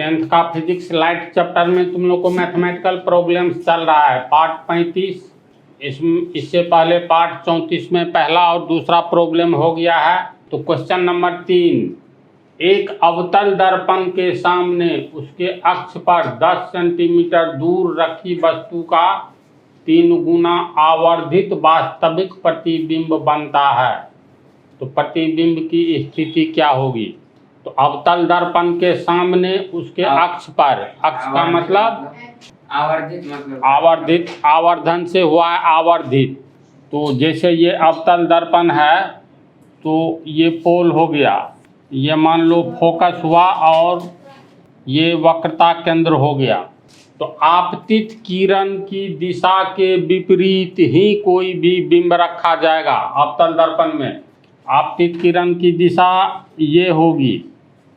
10th का physics light chapter में तुम लोग को मैथमेटिकल प्रॉब्लम्स चल रहा है पार्ट 35। इससे पहले पार्ट 34 में पहला और दूसरा प्रॉब्लम हो गया है। तो क्वेश्चन नंबर 3, एक अवतल दर्पण के सामने उसके अक्ष पर 10 सेंटीमीटर दूर रखी वस्तु का 3 गुना आवर्धित वास्तविक प्रतिबिंब बनता है। तो प्रतिबिंब की स्थिति क्या होगी? तो अवतल दर्पण के सामने उसके अक्ष पर, अक्ष का मतलब आवर्धित, मतलब आवर्धन से हुआ है आवर्धित। तो जैसे ये अवतल दर्पण है तो ये पोल हो गया, ये मान लो फोकस हुआ और ये वक्रता केंद्र हो गया। तो आपतित किरण की दिशा के विपरीत ही कोई भी बिंब रखा जाएगा। अवतल दर्पण में आपतित किरण की दिशा ये होगी,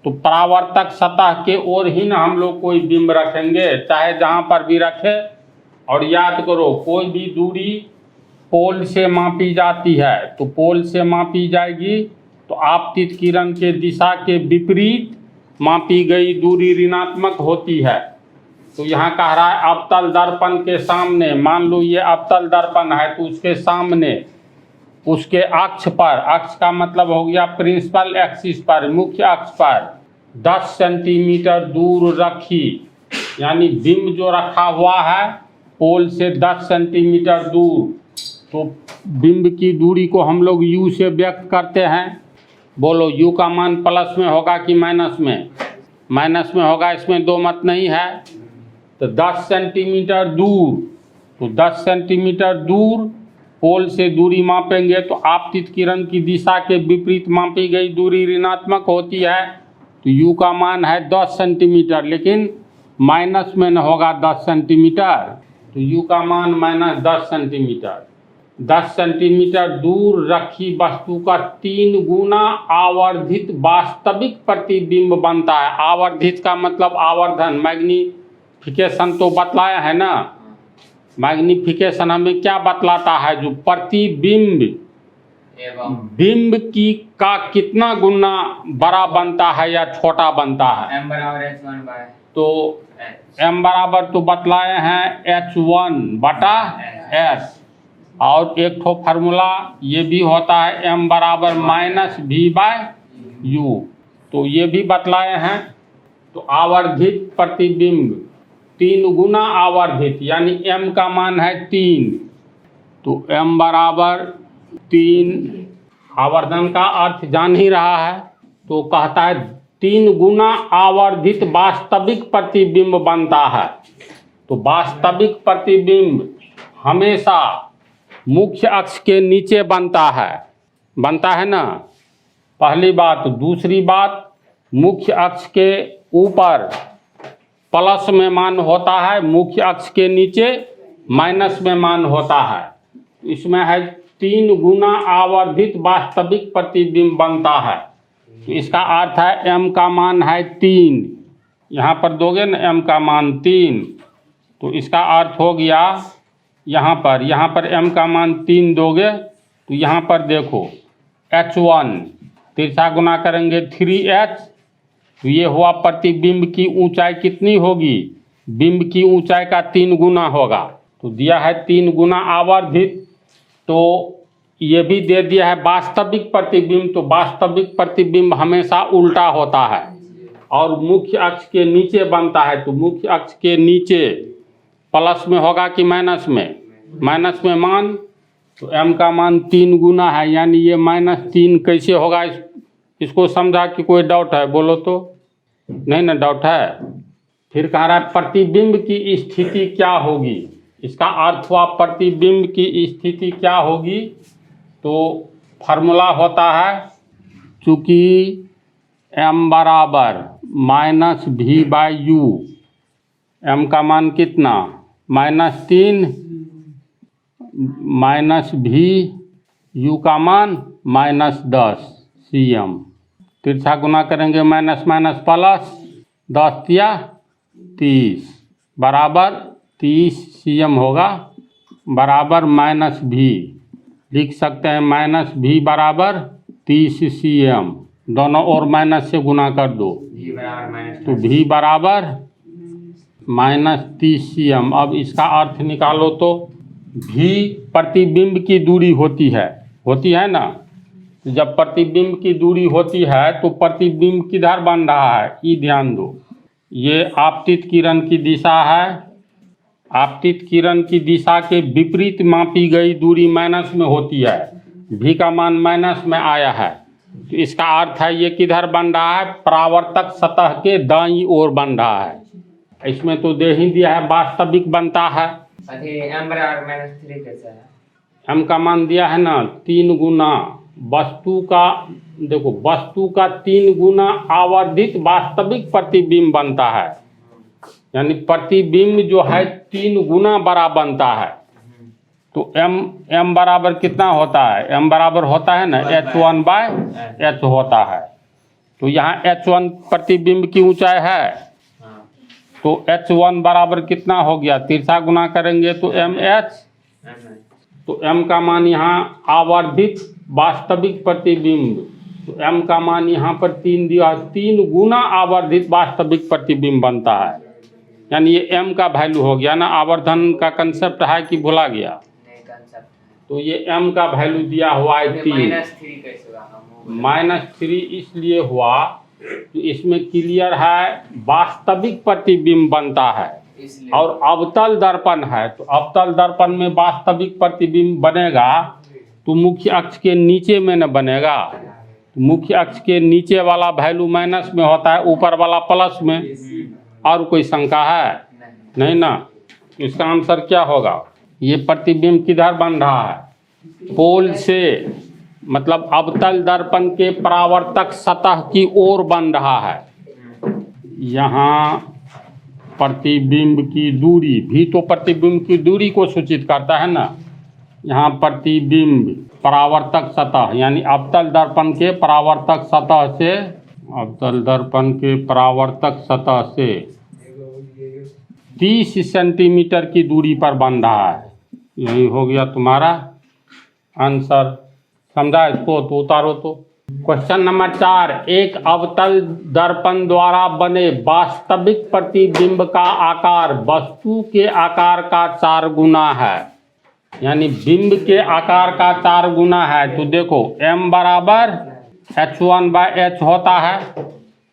तो परावर्तक सतह के ओर ही ना हम लोग कोई बिंब रखेंगे, चाहे जहाँ पर भी रखे। और याद करो, कोई भी दूरी पोल से मापी जाती है, तो पोल से मापी जाएगी तो आपतित किरण के दिशा के विपरीत मापी गई दूरी ऋणात्मक होती है। तो यहाँ कह रहा है अवतल दर्पण के सामने, मान लो ये अवतल दर्पण है तो उसके सामने उसके अक्ष पर, अक्ष का मतलब हो गया प्रिंसिपल एक्सिस पर, मुख्य अक्ष पर 10 सेंटीमीटर दूर रखी, यानी बिंब जो रखा हुआ है पोल से 10 सेंटीमीटर दूर। तो बिंब की दूरी को हम लोग u से व्यक्त करते हैं। बोलो u का मान प्लस में होगा कि माइनस में? माइनस में होगा, इसमें दो मत नहीं है। तो 10 सेंटीमीटर दूर, तो 10 सेंटीमीटर दूर पोल से दूरी मापेंगे तो आपतित किरण की दिशा के विपरीत मापी गई दूरी ऋणात्मक होती है। तो u का मान है 10 सेंटीमीटर, लेकिन माइनस में न होगा 10 सेंटीमीटर, तो u का मान माइनस 10 सेंटीमीटर। 10 सेंटीमीटर दूर रखी वस्तु का 3 गुना आवर्धित वास्तविक प्रतिबिंब बनता है। आवर्धित का मतलब आवर्धन, मैग्नीफिकेशन तो बतलाया है ना। मैग्नीफिकेशन हमें क्या बतलाता है? जो प्रतिबिंब बिंब की का कितना गुना बड़ा बनता है या छोटा बनता है। m बराबर h1 बाय तो m बराबर तो बतलाए हैं h1 बटा s, और एक ठो फार्मूला ये भी होता है m बराबर माइनस v बाय u, तो ये भी बतलाए हैं। तो आवर्धित प्रतिबिंब 3 गुना आवर्धित, यानी m का मान है 3, तो m बराबर 3, आवर्धन का अर्थ जान ही रहा है। तो कहता है 3 गुना आवर्धित वास्तविक प्रतिबिंब बनता है। तो वास्तविक प्रतिबिंब हमेशा मुख्य अक्ष के नीचे बनता है ना, पहली बात। दूसरी बात, मुख्य अक्ष के ऊपर प्लस में मान होता है, मुख्य अक्ष के नीचे माइनस में मान होता है। इसमें है 3 गुना आवर्धित वास्तविक प्रतिबिंब बनता है। तो इसका अर्थ है m का मान है 3, यहाँ पर दोगे ना m का मान 3, तो इसका अर्थ हो गया यहाँ पर m का मान 3 दोगे तो यहाँ पर देखो h1 तिरछा गुना करेंगे 3h, तो ये हुआ प्रतिबिंब की ऊंचाई कितनी होगी? बिंब की ऊंचाई का 3 गुना होगा। तो दिया है 3 गुना आवर्धित, तो ये भी दे दिया है वास्तविक प्रतिबिंब। तो वास्तविक प्रतिबिंब हमेशा उल्टा होता है और मुख्य अक्ष के नीचे बनता है। तो मुख्य अक्ष के नीचे प्लस में होगा कि माइनस में? माइनस में मान, तो m का मान 3 गुना है, यानी ये -3 कैसे होगा? इसको समझा कि कोई डाउट है? बोलो तो, नहीं ना डाउट है। फिर कह रहा है प्रतिबिंब की स्थिति क्या होगी? इसका अर्थ हुआ प्रतिबिंब की स्थिति क्या होगी? तो फार्मूला होता है, चूँकि m बराबर minus v by u, m का मान कितना? -3 माइनस v, u का मान -10 cm। तिरछा गुना करेंगे माइनस माइनस प्लस, 10 या 30 बराबर 30 cm होगा, बराबर -v। लिख सकते हैं -v बराबर 30 cm। दोनों ओर माइनस से गुना कर दो, V बराबर माइनस तो V बराबर -30 cm। अब इसका अर्थ निकालो तो V प्रतिबिंब की दूरी होती है ना। तो जब प्रतिबिंब की दूरी होती है तो प्रतिबिंब किधर बन रहा है, ये ध्यान दो। ये आपतित किरण की दिशा है, आपतित किरण की दिशा के विपरीत मापी गई दूरी माइनस में होती है। V का मान माइनस में आया है, तो इसका अर्थ है ये किधर बन रहा है, परावर्तक सतह के दाईं ओर बन रहा है। इसमें तो दे ही दिया है, वास्तविक बनता है। अभी M बराबर -3 कैसे है? M का मान दिया है ना 3 गुना वस्तु का, देखो वस्तु का 3 गुना आवर्धित वास्तविक प्रतिबिंब बनता है। यानी प्रतिबिंब जो है 3 गुना बड़ा बनता है। तो m बराबर कितना होता है, m बराबर होता है ना h1/h होता है। तो यहाँ h1 प्रतिबिंब की ऊंचाई है, हाँ, तो h1 बराबर कितना हो गया, तिरछा गुना करेंगे तो mh। तो m का मान यहाँ आवर्धित वास्तविक प्रतिबिंब, तो m का मान यहाँ पर 3 दिया, 3 गुना आवर्धित वास्तविक प्रतिबिंब बनता है। यानी ये m का वैल्यू हो गया ना, आवर्धन का कंसेप्ट है कि भुला गया। नहीं concept है। तो ये m का वैल्यू दिया हुआ है 3। -3 कैसे हुआ? -3 इसलिए हुआ तो इसमें क्लियर है वास्तविक प्रतिबिंब बनता है, इसलिए और अवतल दर्पण है। तो अवतल दर्पण में वास्तविक प्रतिबिंब बनेगा तो मुख्य अक्ष के नीचे में न बनेगा। तो मुख्य अक्ष के नीचे वाला वैल्यू माइनस में होता है, ऊपर वाला प्लस में। और कोई शंका है? नहीं ना। तो इसका आंसर क्या होगा, ये प्रतिबिंब किधर बन रहा है, पोल से, मतलब अवतल दर्पण के परावर्तक सतह की ओर बन रहा है। यहाँ प्रतिबिंब की दूरी भी तो प्रतिबिंब की दूरी को सूचित करता है ना। यहाँ प्रतिबिंब परावर्तक सतह यानी अवतल दर्पण के परावर्तक सतह से, अवतल दर्पण के परावर्तक सतह से 30 सेंटीमीटर की दूरी पर बन रहा है। यही हो गया तुम्हारा आंसर। समझा इसको? तो उतारो तो। क्वेश्चन नंबर 4, एक अवतल दर्पण द्वारा बने वास्तविक प्रतिबिंब का आकार वस्तु के आकार का 4 गुना है। यानी बिंब के आकार का 4 गुना है। तो देखो m बराबर h1/h होता है।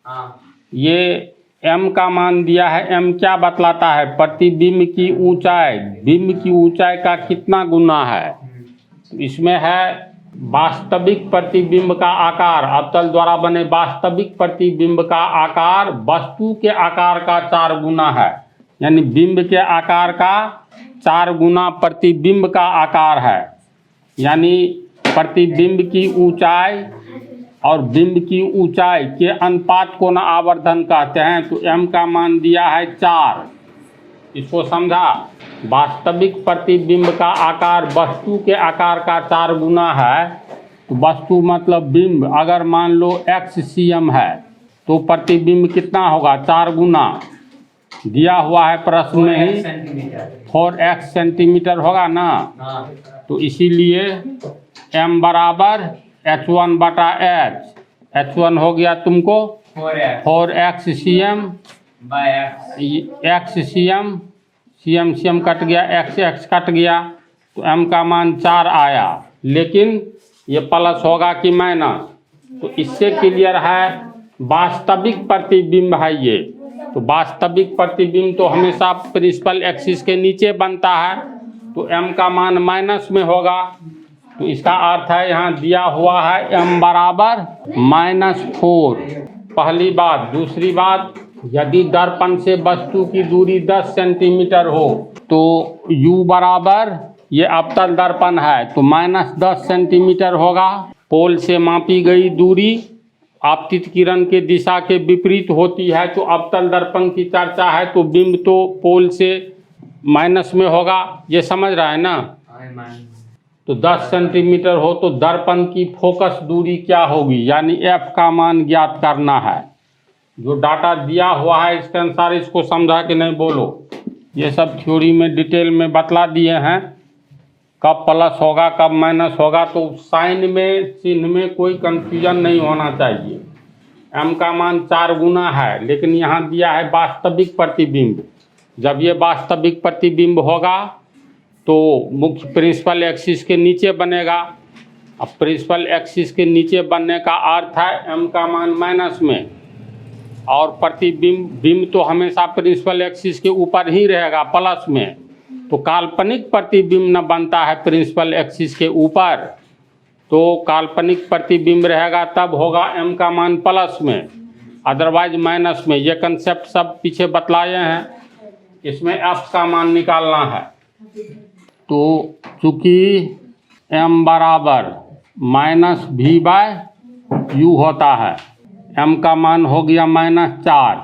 हाँ, ये m का मान दिया है, m क्या बतलाता है, प्रतिबिंब की ऊंचाई, बिंब की ऊंचाई का कितना गुना है। इसमें है वास्तविक प्रतिबिंब का आकार, अवतल द्वारा बने वास्तविक प्रतिबिंब का आकार वस्तु के आकार का 4 गुना है। यानी बिंब के आकार का 4 गुना प्रतिबिंब का आकार है। यानी प्रतिबिंब की ऊंचाई और बिंब की ऊंचाई के अनुपात को न आवर्धन कहते हैं। तो m का मान दिया है 4। इसको समझा? वास्तविक प्रतिबिंब का आकार वस्तु के आकार का 4 गुना है। तो वस्तु मतलब बिंब, अगर मान लो x cm है तो प्रतिबिंब कितना होगा, 4 गुना। दिया हुआ है प्रश्न में ही, 4 सेंटीमीटर। 4x सेंटीमीटर होगा ना। हाँ, तो इसीलिए m बराबर h1/h, h1 हो गया तुमको 4x cm/x cm, cm cut गया, x कट गया, तो m का मान 4 आया। लेकिन ये प्लस होगा कि माइनस, तो इससे क्लियर है वास्तविक प्रतिबिंब है ये। तो वास्तविक प्रतिबिंब तो हमेशा प्रिंसिपल एक्सिस के नीचे बनता है, तो m का मान माइनस में होगा। तो इसका अर्थ है यहाँ दिया हुआ है m बराबर -4। पहली बात। दूसरी बात, यदि दर्पण से वस्तु की दूरी 10 सेंटीमीटर हो तो u बराबर, ये अवतल दर्पण है तो -10 सेंटीमीटर होगा। पोल से मापी गई दूरी आपतित किरण के दिशा के विपरीत होती है। तो अवतल दर्पण की चर्चा है तो बिंब तो पोल से माइनस में होगा, ये समझ रहा है ना। तो 10 सेंटीमीटर हो तो दर्पण की फोकस दूरी क्या होगी, यानी f का मान ज्ञात करना है। जो डाटा दिया हुआ है इसके अनुसार इसको समझा कि नहीं बोलो। ये सब थ्योरी में डिटेल में बतला दिए हैं, कब प्लस होगा कब माइनस होगा। तो साइन में, चिन्ह में कोई कंफ्यूजन नहीं होना चाहिए। m का मान 4 गुना है, लेकिन यहाँ दिया है वास्तविक प्रतिबिंब। जब ये वास्तविक प्रतिबिंब होगा तो मुख्य प्रिंसिपल एक्सिस के नीचे बनेगा। अब प्रिंसिपल एक्सिस के नीचे बनने का अर्थ है m का मान माइनस में, और बिंब तो हमेशा प्रिंसिपल एक्सिस के ऊपर ही रहेगा प्लस में। तो काल्पनिक प्रतिबिंब न बनता है प्रिंसिपल एक्सिस के ऊपर, तो काल्पनिक प्रतिबिंब रहेगा तब होगा m का मान प्लस में, अदरवाइज माइनस में। ये कंसेप्ट सब पीछे बतलाए हैं। इसमें f का मान निकालना है। तो चूँकि m बराबर माइनस भी बाय यू होता है, m का मान हो गया -4,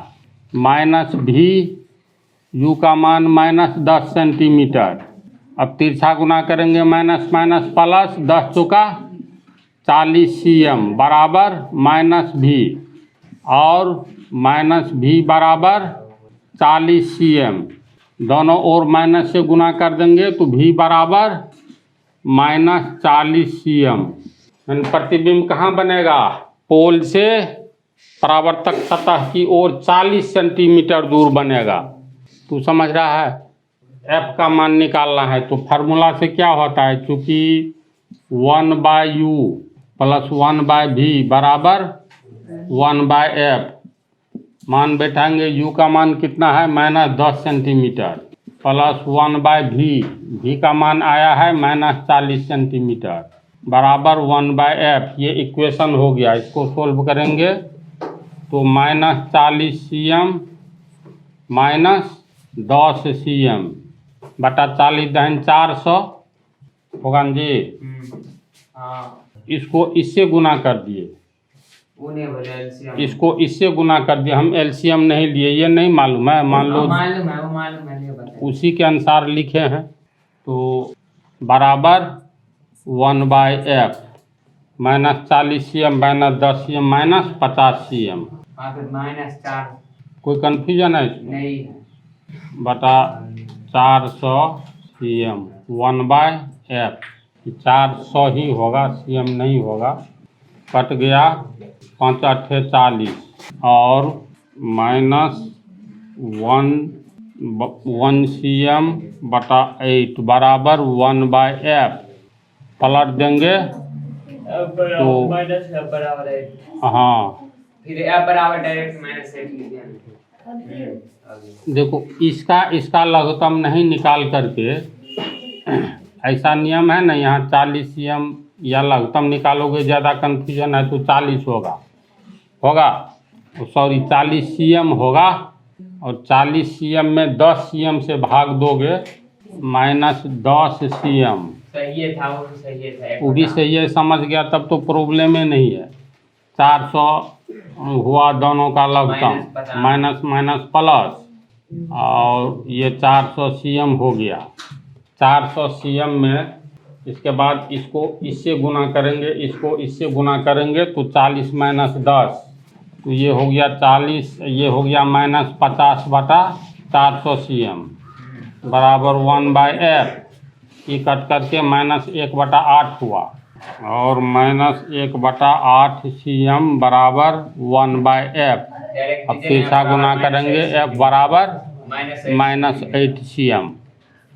माइनस भी u का मान -10 सेंटीमीटर। अब तिरछा गुना करेंगे माइनस माइनस प्लस, 10 चौका 40 cm बराबर माइनस भी, और माइनस भी बराबर 40 cm। दोनों ओर माइनस से गुना कर देंगे तो भी बराबर -40 cm। प्रतिबिंब कहाँ बनेगा? पोल से परावर्तक सतह की ओर 40 सेंटीमीटर दूर बनेगा। तू समझ रहा है? f का मान निकालना है तो फार्मूला से क्या होता है, चूँकि 1/u प्लस 1/v बराबर 1/f। मान बैठाएंगे u का मान कितना है -10 सेंटीमीटर, प्लस 1/v, v का मान आया है -40 सेंटीमीटर बराबर 1/f। ये इक्वेशन हो गया। इसको सोल्व करेंगे तो -40 cm -10 cm बटा 40 दहन 400 होगा ना जी। हाँ, इसको इससे गुना कर दिए, उन्हें बोले एलसीएम। इसको इससे गुना कर दिए। हम एलसीएम नहीं लिए, ये नहीं मालूम है, मान लो मालूम है, वो मालूम है, नहीं बताया। उसी के अनुसार लिखे हैं। तो बराबर 1/f -40 cm -10 cm -50 cm। हाँ, फिर -4 कोई कन्फ्यूजन है इसमें? नहीं है। बटा 400 cm 1/f। 400 ही होगा, cm नहीं होगा। कट गया 5 8 40 और -1 cm बटा 8 बराबर 1/f। पलट देंगे तो बराबर है। हाँ, फिर f बराबर डायरेक्ट -8 लिख दिया। देखो इसका लघुत्तम नहीं निकाल करके, ऐसा नियम है ना, यहाँ 40 cm या लघुत्तम निकालोगे ज़्यादा कन्फ्यूजन है तो 40 होगा सॉरी 40 cm होगा, और 40 cm में 10 cm से भाग दोगे -10 cm। सही था, वो सही था, वो भी सही है, समझ गया तब तो प्रॉब्लम ही नहीं है। 400 हुआ दोनों का लघुत्तम, माइनस माइनस प्लस, और ये 400 cm हो गया। 400 cm में इसके बाद इसको इससे गुना करेंगे, इसको इससे गुना करेंगे तो 40 -10 तो ये हो गया 40, ये हो गया -50 बटा 400 cm बराबर 1/f। ये कट करके -1 बटा 8 हुआ, और -1/8 cm बराबर 1/f। अब तीसरा गुना करेंगे, f बराबर -8 cm।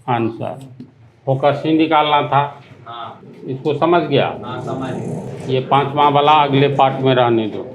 आंसर फोकस ही निकालना था। हाँ, इसको समझ गया? हाँ, समझ गया। ये 5वां वाला अगले पार्ट में रहने दो।